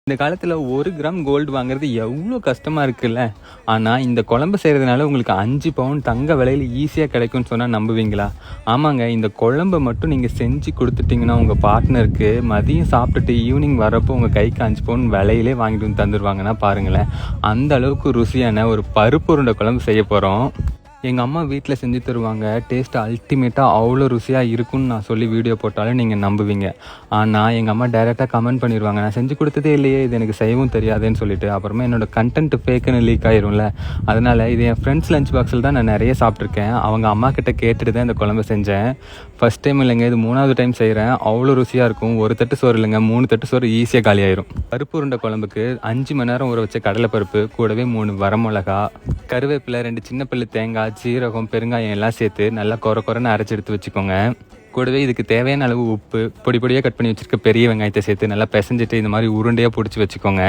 இந்த காலத்தில் 1 gram gold வாங்குறது எவ்வளோ கஷ்டமாக இருக்குல்ல. ஆனால் இந்த குழம்பு செய்கிறதுனால உங்களுக்கு 5 பவுன் தங்க விலையில் ஈஸியாக கிடைக்கும்னு சொன்னால் நம்புவீங்களா? ஆமாங்க, இந்த குழம்பை மட்டும் நீங்கள் செஞ்சு கொடுத்துட்டிங்கன்னா உங்கள் பார்ட்னருக்கு மதியம் சாப்பிட்டுட்டு ஈவினிங் வரப்போ உங்கள் கைக்கு 5 பவுன் விலையிலே வாங்கிட்டு வந்து தந்துடுவாங்கன்னா பாருங்களேன். அந்த அளவுக்கு ருசியான ஒரு பருப்பு உருண்டை குழம்பு செய்ய போகிறோம். எங்கள் அம்மா வீட்டில் செஞ்சு தருவாங்க. டேஸ்ட் அல்டிமேட்டாக அவ்வளோ ருசியாக இருக்குன்னு நான் சொல்லி வீடியோ போட்டாலும் நீங்கள் நம்புவீங்க. ஆனால் எங்கள் அம்மா டைரெக்டாக கமெண்ட் பண்ணிடுவாங்க, நான் செஞ்சு கொடுத்ததே இல்லையே, இது எனக்கு செய்யவும் தெரியாதுன்னு சொல்லிட்டு. அப்புறமா என்னோடய கண்டென்ட் ஃபேக்குன்னு லீக் ஆயிரும்ல. அதனால் இது என் ஃப்ரெண்ட்ஸ் லஞ்ச் பாக்ஸில் தான் நான் நிறைய சாப்பிட்ருக்கேன். அவங்க அம்மா கிட்ட கேட்டுட்டு தான் இந்த குழம்பு செஞ்சேன். ஃபஸ்ட் டைம் இல்லைங்க, இது 3வது டைம் செய்கிறேன். அவ்வளோ ருசியாக இருக்கும். ஒரு தட்டு சோறு இல்லைங்க, 3 தட்டு சோறு ஈஸியாக காலியாயிரும். பருப்பு உருண்டை குழம்புக்கு 5 மணி நேரம் ஊற வச்ச கடலைப்பருப்பு, கூடவே 3 வரமிளகா, கருவேப்பிலை, 2 சின்ன பல்லு தேங்காய், சீரகம், பெருங்காயம் எல்லாம் சேர்த்து நல்லா கொரன்னு அரைச்சி எடுத்து வச்சுக்கோங்க. கூடவே இதுக்கு தேவையான அளவு உப்பு, பொடி பொடியாக கட் பண்ணி வச்சுருக்க பெரிய வெங்காயத்தை சேர்த்து நல்லா பிசைஞ்சிட்டு இந்த மாதிரி உருண்டையாக பிடிச்சி வச்சுக்கோங்க.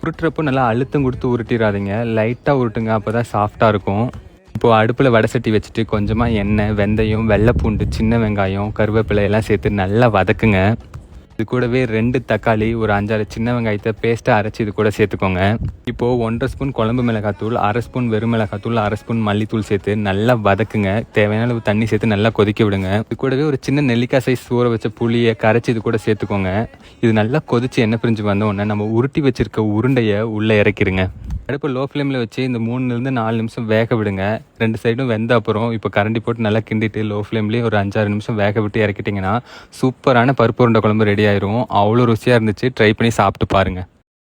உருட்டுறப்போ நல்லா அழுத்தம் கொடுத்து உருட்டிடாதீங்க, லைட்டாக உருட்டுங்க, அப்போ தான் சாஃப்டாக இருக்கும். இப்போது அடுப்பில் வடை சட்டி வச்சுட்டு கொஞ்சமாக எண்ணெய், வெந்தயம், வெள்ளைப்பூண்டு, சின்ன வெங்காயம், கருவேப்பிலை எல்லாம் சேர்த்து நல்லா வதக்குங்க. இது கூடவே 2 தக்காளி, ஒரு 5-6 சின்ன வெங்காயத்தை பேஸ்ட்டாக அரைச்சி இது கூட சேர்த்துக்கோங்க. இப்போது 1.5 ஸ்பூன் குழம்பு மிளகாத்தூள், 1/2 ஸ்பூன் வெறும் மிளகாத்தூள், 1/2 ஸ்பூன் மல்லித்தூள் சேர்த்து நல்லா வதக்குங்க. தேவையான அளவு தண்ணி சேர்த்து நல்லா கொதிக்க விடுங்க. இது கூடவே ஒரு சின்ன நெல்லிக்காய் சைஸ் ஊற வச்ச புளியை கரைச்சி இது கூட சேர்த்துக்கோங்க. இது நல்லா கொதிச்சு எண்ணெய் பிரிஞ்சு வந்தோடனே நம்ம உருட்டி வச்சிருக்க உருண்டையை உள்ளே இறக்கிடுங்க. அடுப்பு லோ ஃப்ளேமில் வச்சு இந்த 3 4 நிமிஷம் வேக விடுங்க. 2 சைடும் வெந்த அப்புறம் இப்போ கரண்டி போட்டு நல்லா கிண்டிட்டு லோ ஃப்ளேம்லேயே ஒரு 5-6 நிமிஷம் வேக விட்டு இறக்கிட்டிங்கன்னா சூப்பரான பருப்பு உருண்டை குழம்பு ரெடி ஆயிரும். அவ்வளோ ருசியாக இருந்துச்சு. ட்ரை பண்ணி சாப்பிட்டு பாருங்கள்.